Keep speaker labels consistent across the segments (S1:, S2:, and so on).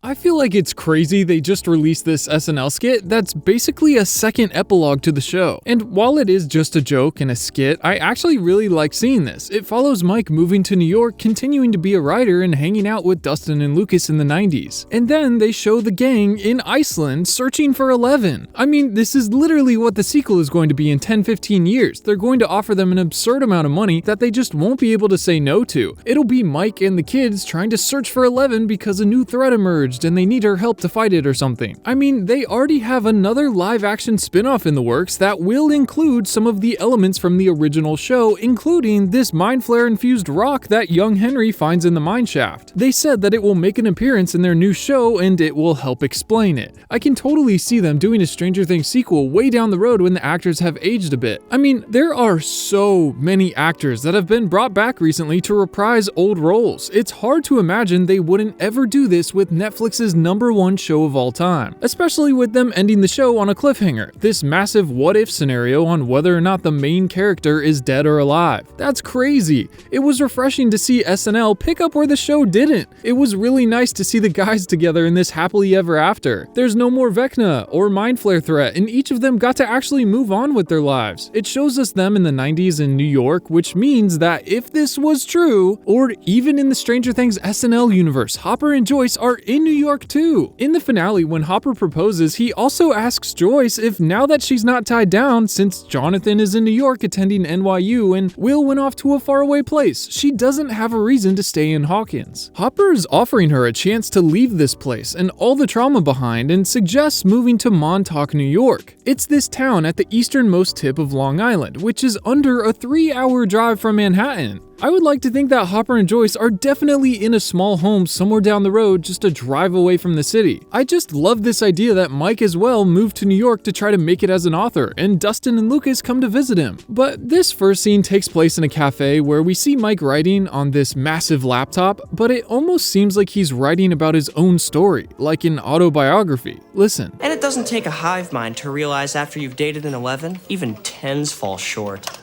S1: I feel like it's crazy they just released this SNL skit that's basically a second epilogue to the show. And while it is just a joke and a skit, I actually really like seeing this. It follows Mike moving to New York, continuing to be a writer and hanging out with Dustin and Lucas in the 90s. And then they show the gang in Iceland searching for 11. I mean, this is literally what the sequel is going to be in 10-15 years. They're going to offer them an absurd amount of money that they just won't be able to say no to. It'll be Mike and the kids trying to search for 11 because a new threat emerged and they need her help to fight it or something. I mean, they already have another live-action spin-off in the works that will include some of the elements from the original show, including this mind flare-infused rock that young Henry finds in the mine shaft. They said that it will make an appearance in their new show and it will help explain it. I can totally see them doing a Stranger Things sequel way down the road when the actors have aged a bit. I mean, there are so many actors that have been brought back recently to reprise old roles. It's hard to imagine they wouldn't ever do this with Netflix's #1 show of all time, especially with them ending the show on a cliffhanger, this massive what-if scenario on whether or not the main character is dead or alive. That's crazy. It was refreshing to see SNL pick up where the show didn't. It was really nice to see the guys together in this happily ever after. There's no more Vecna or Mind Flare threat, and each of them got to actually move on with their lives. It shows us them in the 90s in New York, which means that if this was true, or even in the Stranger Things SNL universe, Hopper and Joyce are in New York too. In the finale, when Hopper proposes, he also asks Joyce if now that she's not tied down, since Jonathan is in New York attending NYU and Will went off to a faraway place, she doesn't have a reason to stay in Hawkins. Hopper is offering her a chance to leave this place and all the trauma behind and suggests moving to Montauk, New York. It's this town at the easternmost tip of Long Island, which is under a 3-hour drive from Manhattan. I would like to think that Hopper and Joyce are definitely in a small home somewhere down the road just a drive away from the city. I just love this idea that Mike as well moved to New York to try to make it as an author, and Dustin and Lucas come to visit him. But this first scene takes place in a cafe where we see Mike writing on this massive laptop, but it almost seems like he's writing about his own story, like an autobiography. Listen.
S2: And it doesn't take a hive mind to realize after you've dated an 11, even 10s fall short.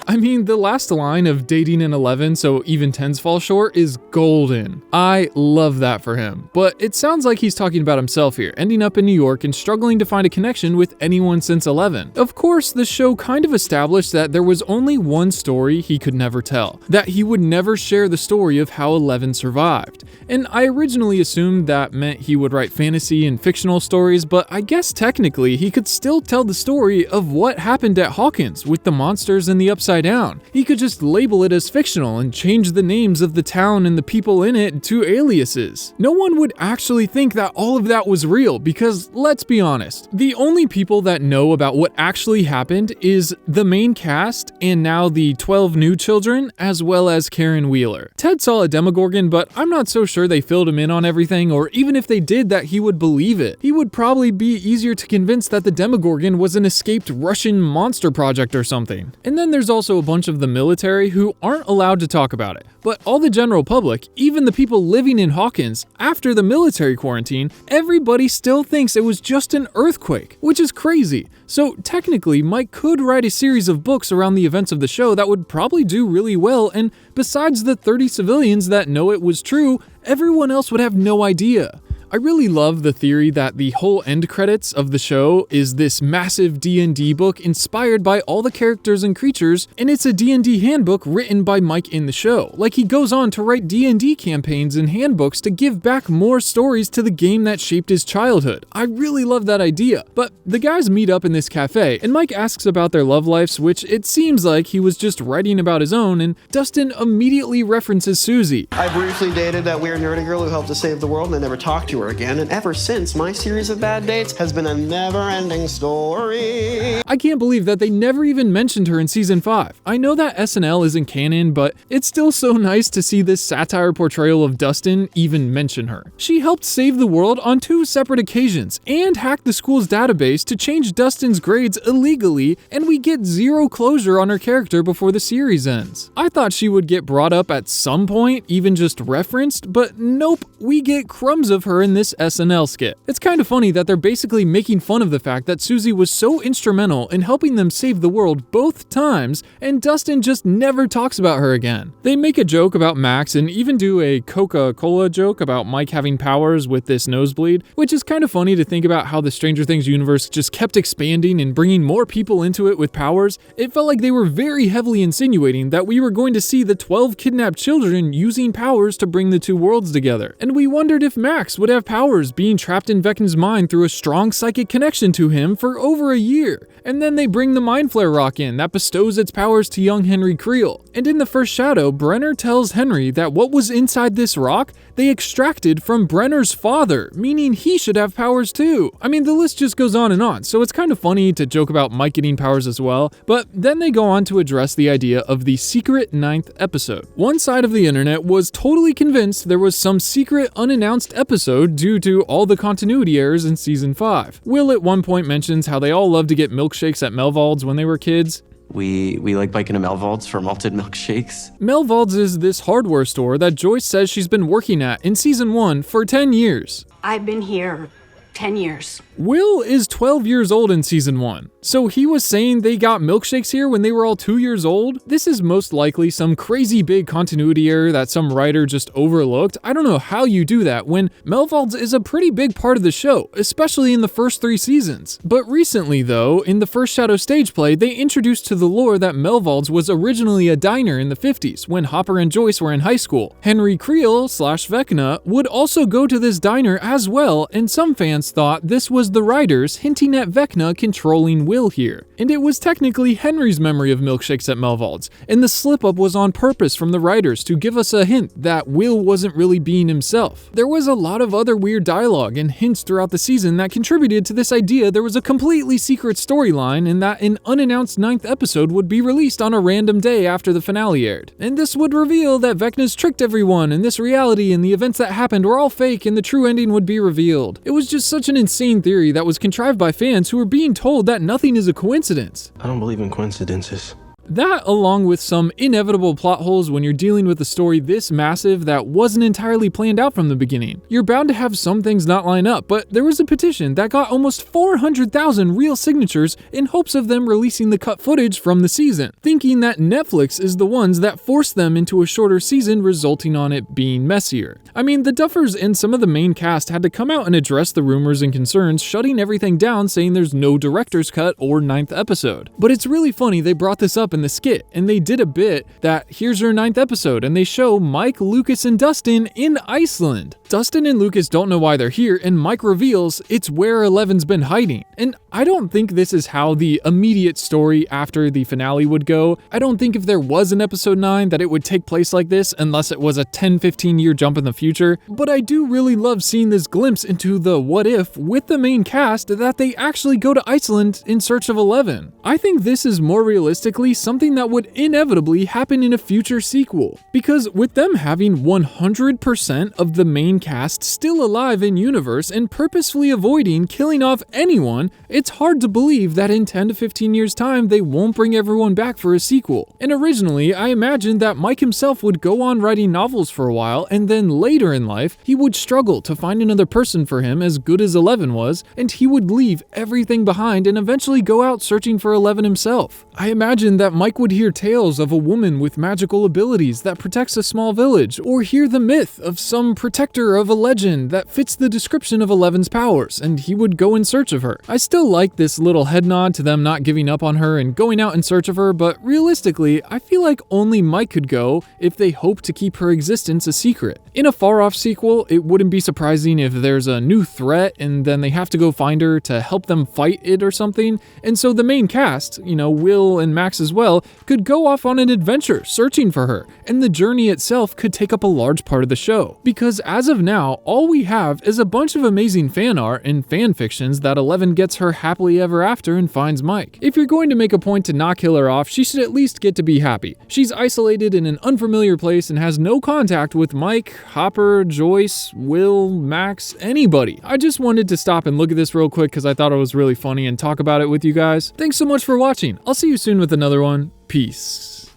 S1: I mean, the last line of dating an 11 so even 10s fall short is golden. I love that for him. But it sounds like he's talking about himself here, ending up in New York and struggling to find a connection with anyone since 11. Of course, the show kind of established that there was only one story he could never tell, that he would never share the story of how 11 survived. And I originally assumed that meant he would write fantasy and fictional stories, but I guess technically he could still tell the story of what happened at Hawkins with the monsters and the Upside Down. He could just label it as fictional and change the names of the town and the people in it to aliases. No one would actually think that all of that was real because, let's be honest, the only people that know about what actually happened is the main cast and now the 12 new children, as well as Karen Wheeler. Ted saw a Demogorgon, but I'm not so sure they filled him in on everything, or even if they did, that he would believe it. He would probably be easier to convince that the Demogorgon was an escaped Russian monster project or something. And then there's also a bunch of the military who aren't allowed to talk about it. But all the general public, even the people living in Hawkins, after the military quarantine, everybody still thinks it was just an earthquake, which is crazy. So technically, Mike could write a series of books around the events of the show that would probably do really well, and besides the 30 civilians that know it was true, everyone else would have no idea. I really love the theory that the whole end credits of the show is this massive D&D book inspired by all the characters and creatures, and it's a D&D handbook written by Mike in the show. Like, he goes on to write D&D campaigns and handbooks to give back more stories to the game that shaped his childhood. I really love that idea. But the guys meet up in this cafe, and Mike asks about their love lives, which it seems like he was just writing about his own, and Dustin immediately references Susie.
S3: I briefly dated that weird nerdy girl who helped to save the world, and I never talked to her again, and ever since, my series of bad dates has been a never-ending story.
S1: I can't believe that they never even mentioned her in season 5. I know that SNL isn't canon, but it's still so nice to see this satire portrayal of Dustin even mention her. She helped save the world on 2 separate occasions, and hacked the school's database to change Dustin's grades illegally, and we get zero closure on her character before the series ends. I thought she would get brought up at some point, even just referenced, but nope, we get crumbs of her in in this SNL skit. It's kind of funny that they're basically making fun of the fact that Susie was so instrumental in helping them save the world both times, and Dustin just never talks about her again. They make a joke about Max and even do a Coca-Cola joke about Mike having powers with this nosebleed, which is kind of funny to think about how the Stranger Things universe just kept expanding and bringing more people into it with powers. It felt like they were very heavily insinuating that we were going to see the 12 kidnapped children using powers to bring the two worlds together. And we wondered if Max would have powers being trapped in Vecna's mind through a strong psychic connection to him for over a year. And then they bring the Mind Flare rock in that bestows its powers to young Henry Creel. And in the first shadow, Brenner tells Henry that what was inside this rock, they extracted from Brenner's father, meaning he should have powers too. I mean, the list just goes on and on, so it's kind of funny to joke about Mike getting powers as well, but then they go on to address the idea of the secret 9th episode. One side of the internet was totally convinced there was some secret unannounced episode due to all the continuity errors in season 5. Will at one point mentions how they all loved to get milkshakes at Melvald's when they were kids.
S3: We like biking to Melvald's for malted milkshakes.
S1: Melvald's is this hardware store that Joyce says she's been working at in season 1 for 10 years.
S4: I've been here 10 years.
S1: Will is 12 years old in season 1, so he was saying they got milkshakes here when they were all 2 years old? This is most likely some crazy big continuity error that some writer just overlooked. I don't know how you do that when Melvald's is a pretty big part of the show, especially in the first 3 seasons. But recently though, in the first Shadow stage play, they introduced to the lore that Melvald's was originally a diner in the 50s when Hopper and Joyce were in high school. Henry Creel / Vecna would also go to this diner as well, and some fans thought this was the writers hinting at Vecna controlling Will here. And it was technically Henry's memory of milkshakes at Melvald's, and the slip-up was on purpose from the writers to give us a hint that Will wasn't really being himself. There was a lot of other weird dialogue and hints throughout the season that contributed to this idea there was a completely secret storyline and that an unannounced 9th episode would be released on a random day after the finale aired. And this would reveal that Vecna's tricked everyone and this reality and the events that happened were all fake and the true ending would be revealed. It was just such an insane theory that was contrived by fans who were being told that nothing is a coincidence.
S5: I don't believe in coincidences.
S1: That, along with some inevitable plot holes when you're dealing with a story this massive that wasn't entirely planned out from the beginning. You're bound to have some things not line up, but there was a petition that got almost 400,000 real signatures in hopes of them releasing the cut footage from the season, thinking that Netflix is the ones that forced them into a shorter season, resulting on it being messier. I mean, the Duffers and some of the main cast had to come out and address the rumors and concerns, shutting everything down, saying there's no director's cut or 9th episode. But it's really funny they brought this up in the skit, and they did a bit that here's your 9th episode, and they show Mike, Lucas, and Dustin in Iceland. Dustin and Lucas don't know why they're here, and Mike reveals it's where Eleven's been hiding. And I don't think this is how the immediate story after the finale would go. I don't think if there was an episode 9 that it would take place like this unless it was a 10-15 year jump in the future. But I do really love seeing this glimpse into the what if with the main cast that they actually go to Iceland in search of Eleven. I think this is more realistically something that would inevitably happen in a future sequel. Because with them having 100% of the main cast still alive in universe and purposefully avoiding killing off anyone, it's hard to believe that in 10 to 15 years time they won't bring everyone back for a sequel. And originally I imagined that Mike himself would go on writing novels for a while, and then later in life he would struggle to find another person for him as good as Eleven was, and he would leave everything behind and eventually go out searching for Eleven himself. I imagined that Mike would hear tales of a woman with magical abilities that protects a small village, or hear the myth of some protector of a legend that fits the description of Eleven's powers, and he would go in search of her. I still like this little head nod to them not giving up on her and going out in search of her, but realistically, I feel like only Mike could go if they hope to keep her existence a secret. In a far-off sequel, it wouldn't be surprising if there's a new threat and then they have to go find her to help them fight it or something, and so the main cast, Will and Max as well, could go off on an adventure searching for her, and the journey itself could take up a large part of the show. Because as of now, all we have is a bunch of amazing fan art and fan fictions that Eleven gets her happily ever after and finds Mike. If you're going to make a point to not kill her off, she should at least get to be happy. She's isolated in an unfamiliar place and has no contact with Mike, Hopper, Joyce, Will, Max, anybody. I just wanted to stop and look at this real quick because I thought it was really funny and talk about it with you guys. Thanks so much for watching. I'll see you soon with another one. Peace.